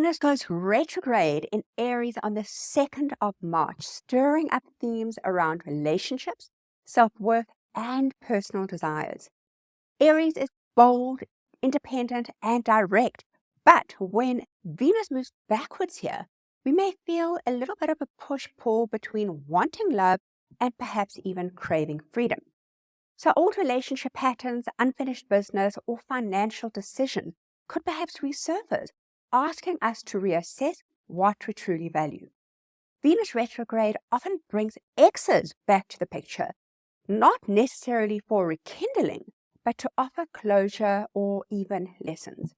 Venus goes retrograde in Aries on the 2nd of March, stirring up themes around relationships, self-worth, and personal desires. Aries is bold, independent, and direct, but when Venus moves backwards here, we may feel a little bit of a push-pull between wanting love and perhaps even craving freedom. So old relationship patterns, unfinished business, or financial decisions could perhaps resurface, asking us to reassess what we truly value. Venus retrograde often brings exes back to the picture, not necessarily for rekindling, but to offer closure or even lessons.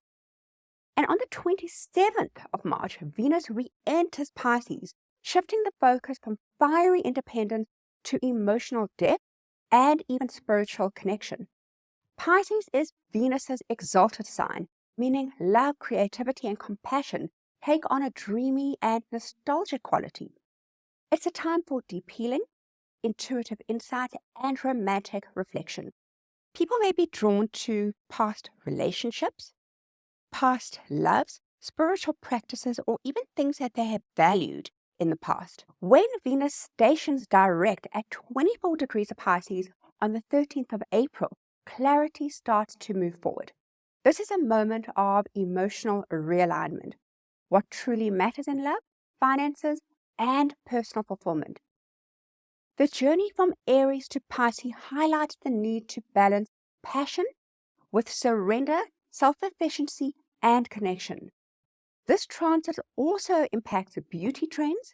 And on the 27th of March, Venus re-enters Pisces, shifting the focus from fiery independence to emotional depth and even spiritual connection. Pisces is Venus's exalted sign, meaning love, creativity, and compassion take on a dreamy and nostalgic quality. It's a time for deep healing, intuitive insight, and romantic reflection. People may be drawn to past relationships, past loves, spiritual practices, or even things that they have valued in the past. When Venus stations direct at 24 degrees of Pisces on the 13th of April, clarity starts to move forward. This is a moment of emotional realignment. What truly matters in love, finances, and personal fulfillment. The journey from Aries to Pisces highlights the need to balance passion with surrender, self-efficiency, and connection. This transit also impacts beauty trends,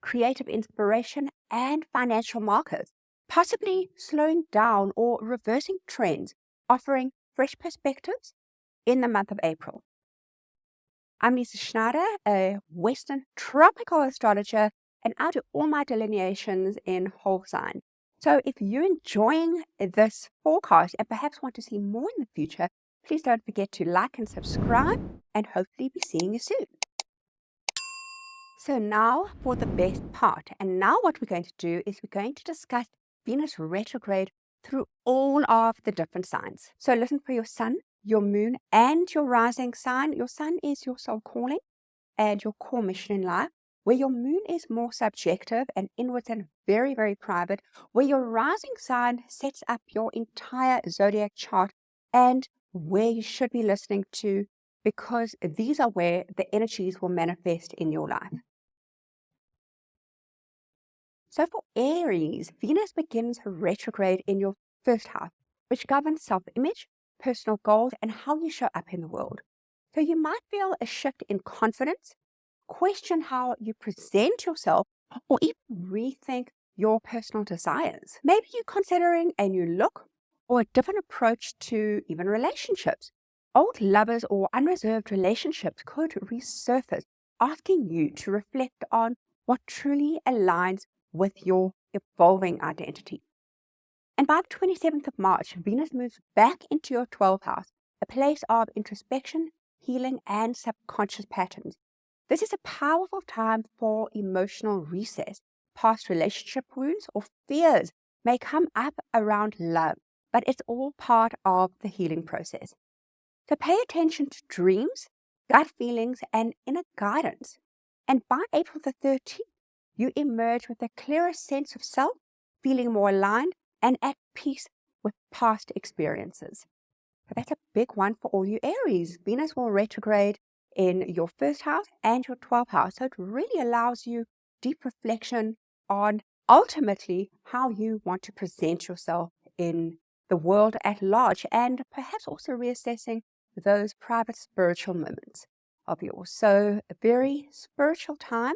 creative inspiration, and financial markers, possibly slowing down or reversing trends, offering fresh perspectives in the month of April. I'm Lisa Schneider, a Western tropical astrologer, and I do all my delineations in whole sign. So if you're enjoying this forecast and perhaps want to see more in the future, please don't forget to like and subscribe, and hopefully be seeing you soon. So now for the best part. And now what we're going to do is we're going to discuss Venus retrograde through all of the different signs. So listen for your sun, your moon, and your rising sign. Your sun is your soul calling and your core mission in life, where your moon is more subjective and inwards and very, very private, where your rising sign sets up your entire zodiac chart and where you should be listening to, because these are where the energies will manifest in your life. So for Aries, Venus begins her retrograde in your first house, which governs self-image, personal goals, and how you show up in the world. So you might feel a shift in confidence, question how you present yourself, or even rethink your personal desires. Maybe you're considering a new look or a different approach to even relationships. Old lovers or unresolved relationships could resurface, asking you to reflect on what truly aligns with your evolving identity. And by the 27th of March, Venus moves back into your 12th house, a place of introspection, healing, and subconscious patterns. This is a powerful time for emotional recess. Past relationship wounds or fears may come up around love, but it's all part of the healing process. So pay attention to dreams, gut feelings, and inner guidance. And by April the 13th, you emerge with a clearer sense of self, feeling more aligned and at peace with past experiences. So that's a big one for all you Aries. Venus will retrograde in your first house and your 12th house. So it really allows you deep reflection on ultimately how you want to present yourself in the world at large, and perhaps also reassessing those private spiritual moments of yours. So a very spiritual time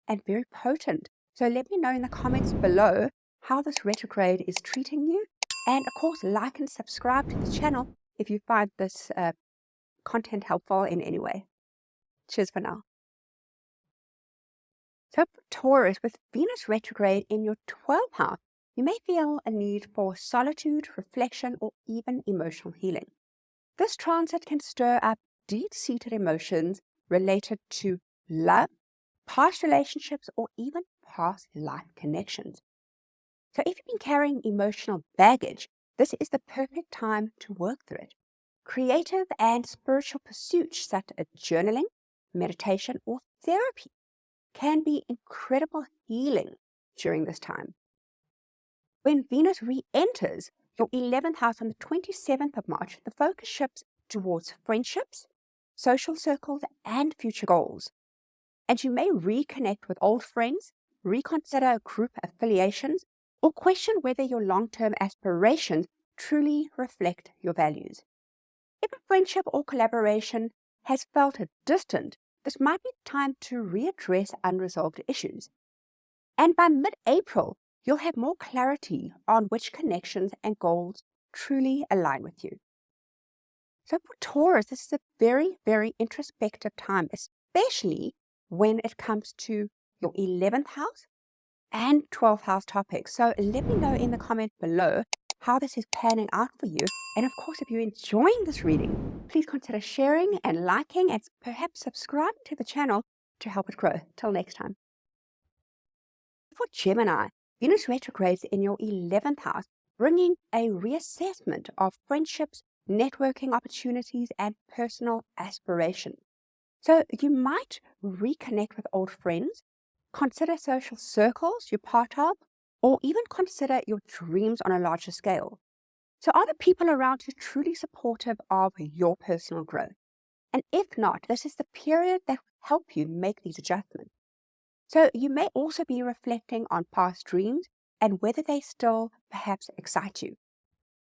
and very potent. So let me know in the comments below how this retrograde is treating you. And of course, like and subscribe to the channel if you find this content helpful in any way. Cheers for now. So for Taurus, with Venus retrograde in your 12th house, you may feel a need for solitude, reflection, or even emotional healing. This transit can stir up deep-seated emotions related to love, past relationships, or even past life connections. So if you've been carrying emotional baggage, this is the perfect time to work through it. Creative and spiritual pursuits such as journaling, meditation, or therapy can be incredible healing during this time. When Venus re-enters your 11th house on the 27th of March, the focus shifts towards friendships, social circles, and future goals. And you may reconnect with old friends, reconsider group affiliations, or question whether your long-term aspirations truly reflect your values. If a friendship or collaboration has felt distant, this might be time to readdress unresolved issues. And by mid-April, you'll have more clarity on which connections and goals truly align with you. So for Taurus, this is a very, very introspective time, especially when it comes to your 11th house and 12th house topics. So let me know in the comments below how this is panning out for you. And of course, if you're enjoying this reading, please consider sharing and liking and perhaps subscribing to the channel to help it grow. Till next time. For Gemini, Venus retrogrades in your 11th house, bringing a reassessment of friendships, networking opportunities, and personal aspirations. So you might reconnect with old friends, consider social circles you're part of, or even consider your dreams on a larger scale. So are the people around you truly supportive of your personal growth? And if not, this is the period that will help you make these adjustments. So you may also be reflecting on past dreams and whether they still perhaps excite you.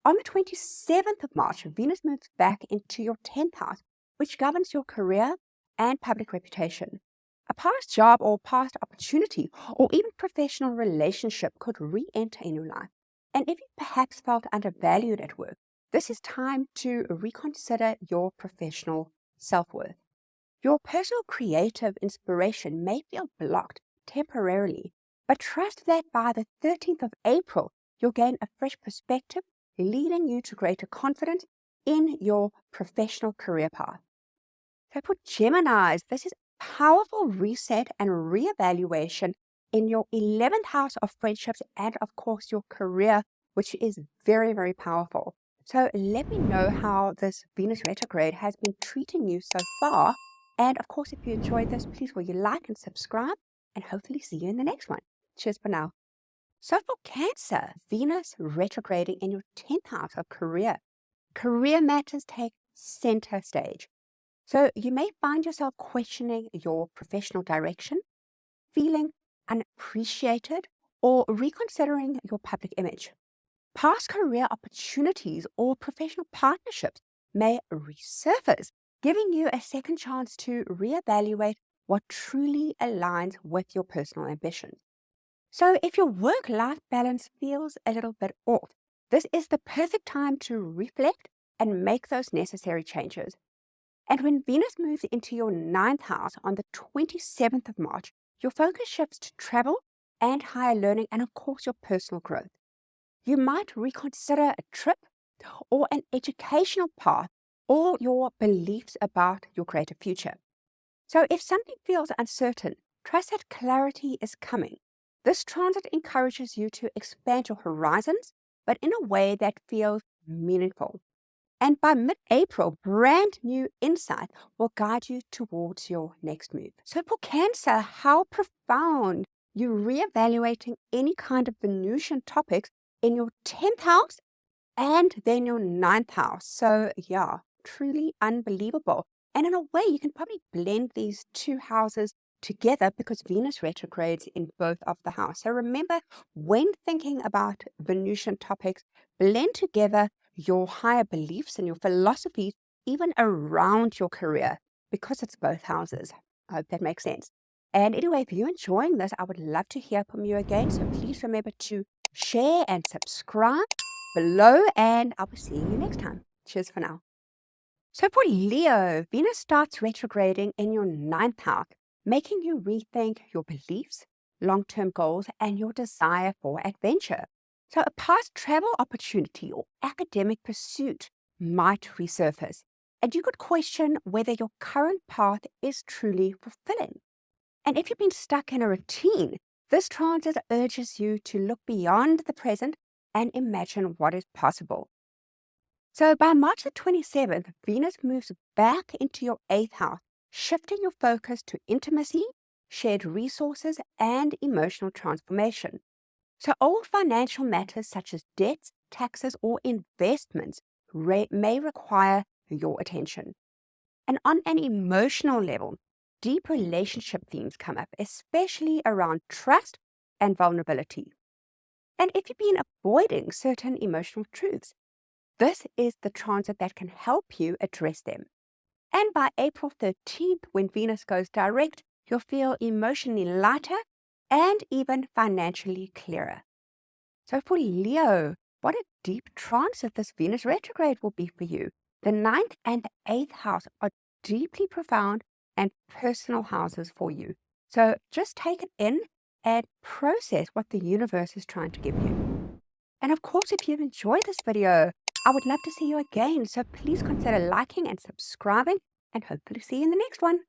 On the 27th of March, Venus moves back into your 10th house, which governs your career and public reputation. A past job or past opportunity or even professional relationship could re-enter in your life. And if you perhaps felt undervalued at work, this is time to reconsider your professional self-worth. Your personal creative inspiration may feel blocked temporarily, but trust that by the 13th of April, you'll gain a fresh perspective, leading you to greater confidence in your professional career path. So for Geminis, this is a powerful reset and reevaluation in your 11th house of friendships and, of course, your career, which is very, very powerful. So let me know how this Venus retrograde has been treating you so far. And of course, if you enjoyed this, please will you like and subscribe, and hopefully see you in the next one. Cheers for now. So for Cancer, Venus retrograding in your 10th house of career. Career matters take center stage. So you may find yourself questioning your professional direction, feeling unappreciated, or reconsidering your public image. Past career opportunities or professional partnerships may resurface, giving you a second chance to reevaluate what truly aligns with your personal ambitions. So if your work-life balance feels a little bit off, this is the perfect time to reflect and make those necessary changes. And when Venus moves into your 9th house on the 27th of March, your focus shifts to travel and higher learning and, of course, your personal growth. You might reconsider a trip or an educational path or your beliefs about your greater future. So if something feels uncertain, trust that clarity is coming. This transit encourages you to expand your horizons, but in a way that feels meaningful. And by mid-April, brand new insight will guide you towards your next move. So for Cancer, how profound you're reevaluating any kind of Venusian topics in your 10th house and then your 9th house. So yeah, truly unbelievable. And in a way, you can probably blend these two houses together because Venus retrogrades in both of the house. So remember, when thinking about Venusian topics, blend together your higher beliefs and your philosophies, even around your career, because it's both houses. I hope that makes sense. And anyway, if you're enjoying this, I would love to hear from you again. So please remember to share and subscribe below, and I will see you next time. Cheers for now. So for Leo, Venus starts retrograding in your 9th house, making you rethink your beliefs, long-term goals, and your desire for adventure. So a past travel opportunity or academic pursuit might resurface, and you could question whether your current path is truly fulfilling. And if you've been stuck in a routine, this transit urges you to look beyond the present and imagine what is possible. So by March the 27th, Venus moves back into your 8th house, shifting your focus to intimacy, shared resources, and emotional transformation. So old financial matters such as debts, taxes, or investments may require your attention. And on an emotional level, deep relationship themes come up, especially around trust and vulnerability. And if you've been avoiding certain emotional truths, this is the transit that can help you address them. And by April 13th, when Venus goes direct, you'll feel emotionally lighter and even financially clearer. So for Leo, what a deep transit this Venus retrograde will be for you. The 9th and the 8th house are deeply profound and personal houses for you. So just take it in and process what the universe is trying to give you. And of course, if you've enjoyed this video, I would love to see you again. So please consider liking and subscribing, and hopefully see you in the next one.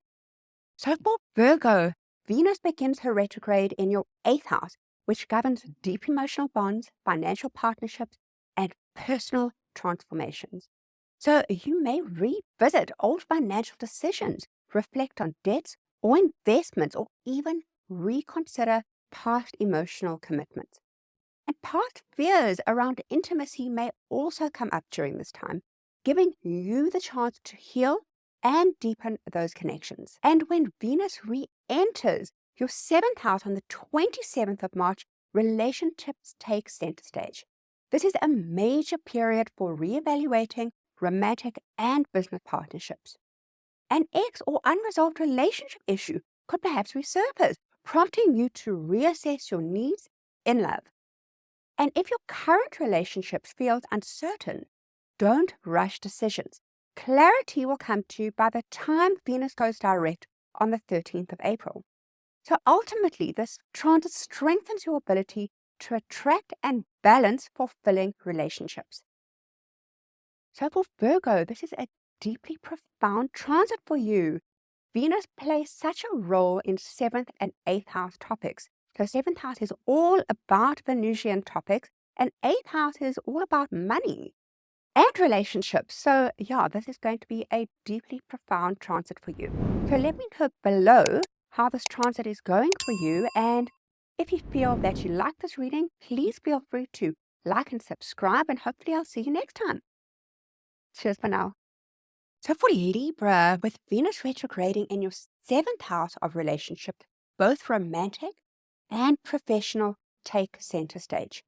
So for Virgo, Venus begins her retrograde in your 8th house, which governs deep emotional bonds, financial partnerships, and personal transformations. So you may revisit old financial decisions, reflect on debts or investments, or even reconsider past emotional commitments. And past fears around intimacy may also come up during this time, giving you the chance to heal and deepen those connections. And when Venus re-enters your 7th house on the 27th of March, relationships take center stage. This is a major period for reevaluating romantic and business partnerships. An ex or unresolved relationship issue could perhaps resurface, prompting you to reassess your needs in love. And if your current relationship feels uncertain, don't rush decisions. Clarity will come to you by the time Venus goes direct on the 13th of April. So ultimately, this transit strengthens your ability to attract and balance fulfilling relationships. So for Virgo, this is a deeply profound transit for you. Venus plays such a role in 7th and 8th house topics. So 7th house is all about Venusian topics, and 8th house is all about money and relationships. So yeah, this is going to be a deeply profound transit for you. So let me know below how this transit is going for you, and if you feel that you like this reading, please feel free to like and subscribe, and hopefully I'll see you next time. Cheers for now. So for Libra, with Venus retrograding in your 7th house of relationships, both romantic and professional take center stage.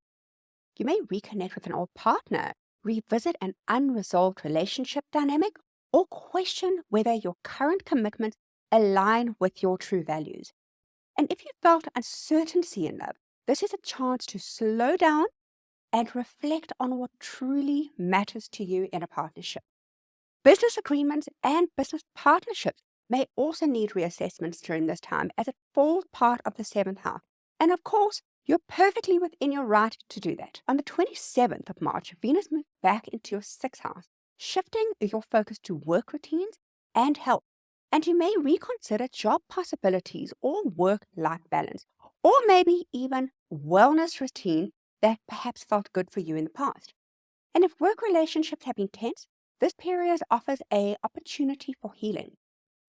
You may reconnect with an old partner, revisit an unresolved relationship dynamic, or question whether your current commitments align with your true values. And if you felt uncertainty in love, this is a chance to slow down and reflect on what truly matters to you in a partnership. Business agreements and business partnerships may also need reassessments during this time, as it falls part of the 7th house. And of course, you're perfectly within your right to do that. On the 27th of March, Venus moves back into your 6th house, shifting your focus to work routines and health. And you may reconsider job possibilities or work-life balance, or maybe even wellness routine that perhaps felt good for you in the past. And if work relationships have been tense, this period offers an opportunity for healing.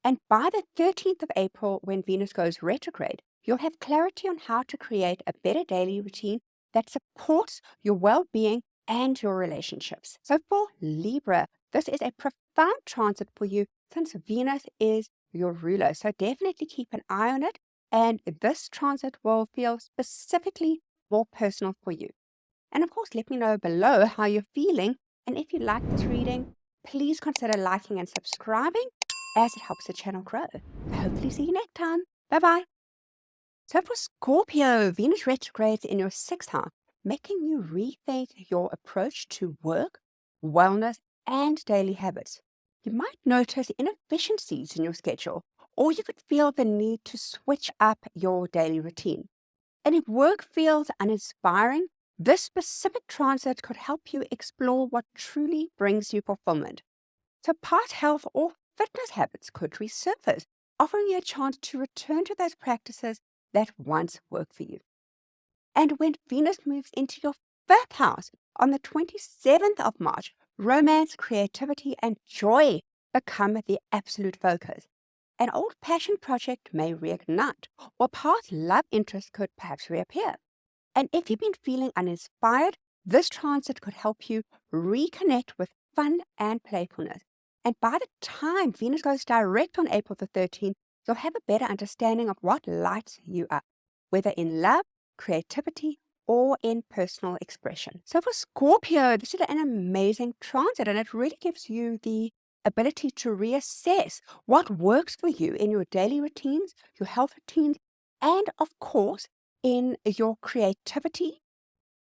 And by the 13th of April, when Venus goes retrograde, you'll have clarity on how to create a better daily routine that supports your well-being and your relationships. So for Libra, this is a profound transit for you, since Venus is your ruler. So definitely keep an eye on it, and this transit will feel specifically more personal for you. And of course, let me know below how you're feeling. And if you like this reading, please consider liking and subscribing, as it helps the channel grow. Hopefully see you next time. Bye-bye. So for Scorpio, Venus retrogrades in your 6th house, making you rethink your approach to work, wellness, and daily habits. You might notice inefficiencies in your schedule, or you could feel the need to switch up your daily routine. And if work feels uninspiring, this specific transit could help you explore what truly brings you fulfillment. So past health or fitness habits could resurface, offering you a chance to return to those practices that once worked for you. And when Venus moves into your 5th house on the 27th of March, romance, creativity, and joy become the absolute focus. An old passion project may reignite, or past love interest could perhaps reappear. And if you've been feeling uninspired, this transit could help you reconnect with fun and playfulness. And by the time Venus goes direct on April the 13th, you'll have a better understanding of what lights you up, whether in love, creativity, or in personal expression. So for Scorpio, this is an amazing transit, and it really gives you the ability to reassess what works for you in your daily routines, your health routines, and of course, in your creativity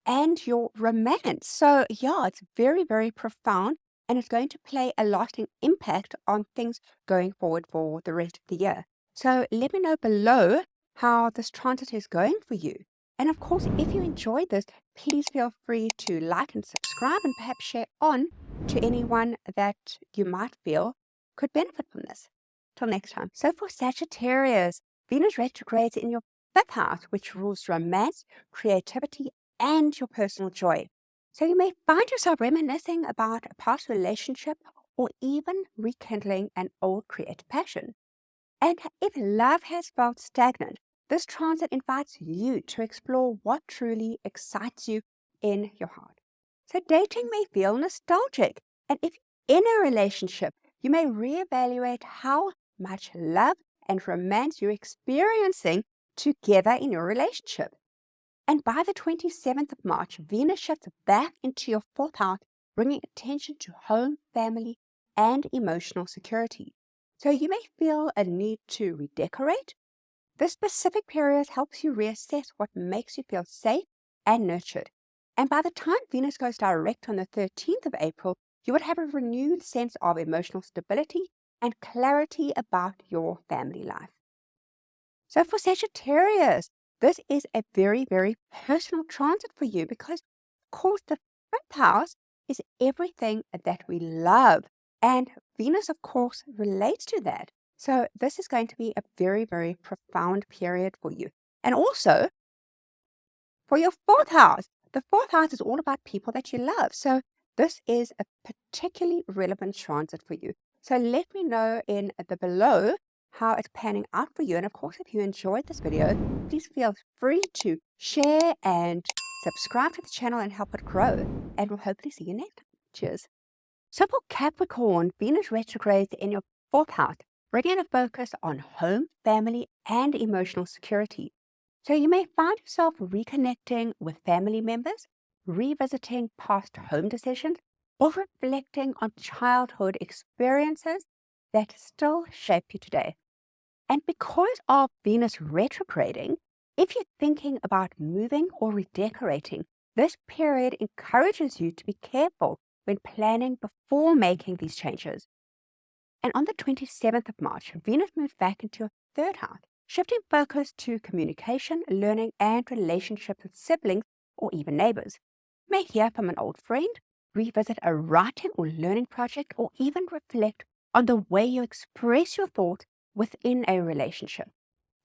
and your romance. So, yeah, it's very, very profound, and it's going to play a lasting impact on things going forward for the rest of the year. So, let me know below how this transit is going for you. And of course, if you enjoyed this, please feel free to like and subscribe and perhaps share on to anyone that you might feel could benefit from this. Till next time. So, for Sagittarius, Venus retrogrades in your fifth house, which rules romance, creativity, and your personal joy. So you may find yourself reminiscing about a past relationship or even rekindling an old creative passion. And if love has felt stagnant, this transit invites you to explore what truly excites you in your heart. So dating may feel nostalgic, and if you're in a relationship, you may reevaluate how much love and romance you're experiencing together in your relationship. And by the 27th of March, Venus shifts back into your fourth house, bringing attention to home, family, and emotional security. So you may feel a need to redecorate. This specific period helps you reassess what makes you feel safe and nurtured. And by the time Venus goes direct on the 13th of April, you would have a renewed sense of emotional stability and clarity about your family life. So for Sagittarius, this is a very, very personal transit for you because, of course, the fifth house is everything that we love. And Venus, of course, relates to that. So this is going to be a very, very profound period for you. And also, for your fourth house, the fourth house is all about people that you love. So this is a particularly relevant transit for you. So let me know in the below how it's panning out for you. And of course, if you enjoyed this video, please feel free to share and subscribe to the channel and help it grow. And we'll hopefully see you next time. Cheers. So for Capricorn, Venus retrogrades in your fourth house, bringing a focus on home, family, and emotional security. So you may find yourself reconnecting with family members, revisiting past home decisions, or reflecting on childhood experiences that still shape you today. And because of Venus retrograding, if you're thinking about moving or redecorating, this period encourages you to be careful when planning before making these changes. And on the 27th of March, Venus moves back into your third house, shifting focus to communication, learning, and relationships with siblings or even neighbors. You may hear from an old friend, revisit a writing or learning project, or even reflect on the way you express your thoughts within a relationship.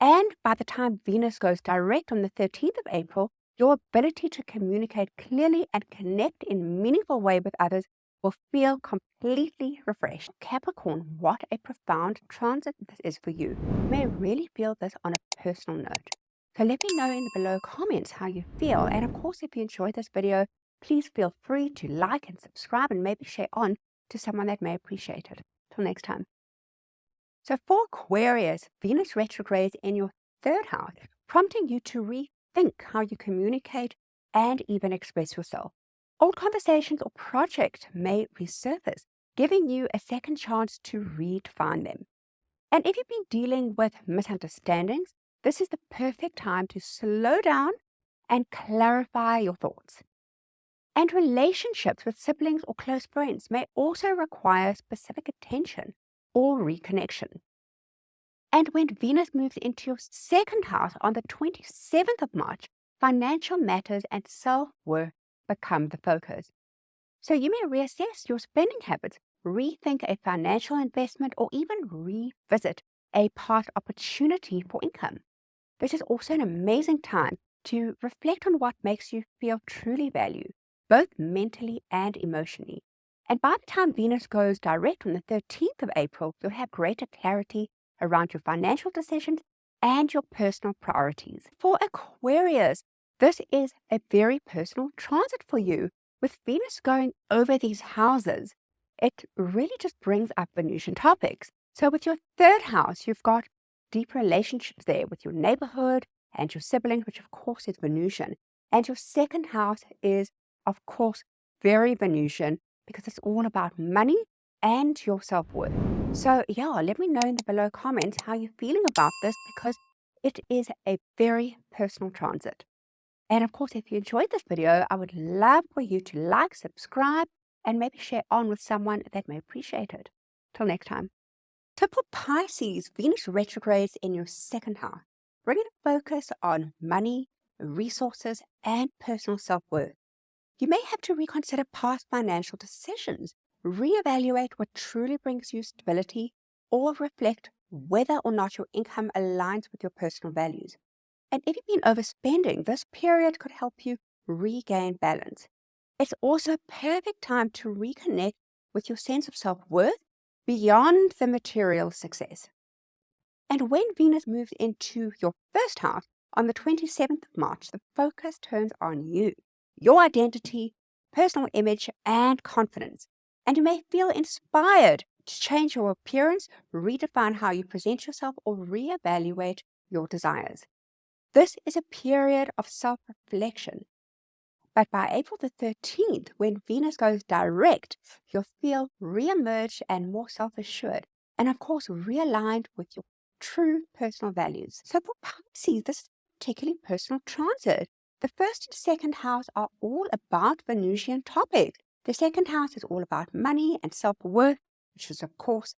And by the time Venus goes direct on the 13th of April, your ability to communicate clearly and connect in a meaningful way with others will feel completely refreshed. Capricorn, what a profound transit this is for you. You may really feel this on a personal note. So let me know in the below comments how you feel. And of course, if you enjoyed this video, please feel free to like and subscribe and maybe share on to someone that may appreciate it. Till next time. So for Aquarius, Venus retrogrades in your third house, prompting you to rethink how you communicate and even express yourself. Old conversations or projects may resurface, giving you a second chance to redefine them. And if you've been dealing with misunderstandings, this is the perfect time to slow down and clarify your thoughts. And relationships with siblings or close friends may also require specific attention or reconnection. And when Venus moves into your second house on the 27th of March, financial matters and self-worth become the focus. So you may reassess your spending habits, rethink a financial investment, or even revisit a past opportunity for income. This is also an amazing time to reflect on what makes you feel truly valued, both mentally and emotionally. And by the time Venus goes direct on the 13th of April, you'll have greater clarity around your financial decisions and your personal priorities. For Aquarius, this is a very personal transit for you. With Venus going over these houses, it really just brings up Venusian topics. So with your third house, you've got deep relationships there with your neighborhood and your siblings, which of course is Venusian. And your second house is, of course, very Venusian because it's all about money and your self-worth. So yeah, let me know in the below comments how you're feeling about this, because it is a very personal transit. And of course, if you enjoyed this video, I would love for you to like, subscribe, and maybe share on with someone that may appreciate it. Till next time. So for Pisces, Venus retrogrades in your second house, bringing a focus on money, resources, and personal self-worth. You may have to reconsider past financial decisions, reevaluate what truly brings you stability, or reflect whether or not your income aligns with your personal values. And if you've been overspending, this period could help you regain balance. It's also a perfect time to reconnect with your sense of self-worth beyond the material success. And when Venus moves into your first house on the 27th of March, the focus turns on you, your identity, personal image, and confidence. And you may feel inspired to change your appearance, redefine how you present yourself, or reevaluate your desires. This is a period of self-reflection. But by April the 13th, when Venus goes direct, you'll feel re-emerged and more self-assured, and of course realigned with your true personal values. So for Pisces, this is a particularly personal transit. The first and second house are all about Venusian topics. The second house is all about money and self-worth, which is of course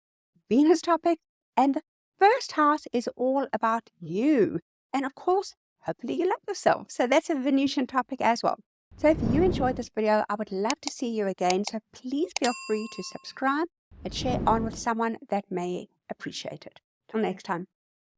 Venus topic, and the first house is all about you. And of course, hopefully you love yourself. So that's a Venusian topic as well. So if you enjoyed this video, I would love to see you again. So please feel free to subscribe and share on with someone that may appreciate it. Till next time.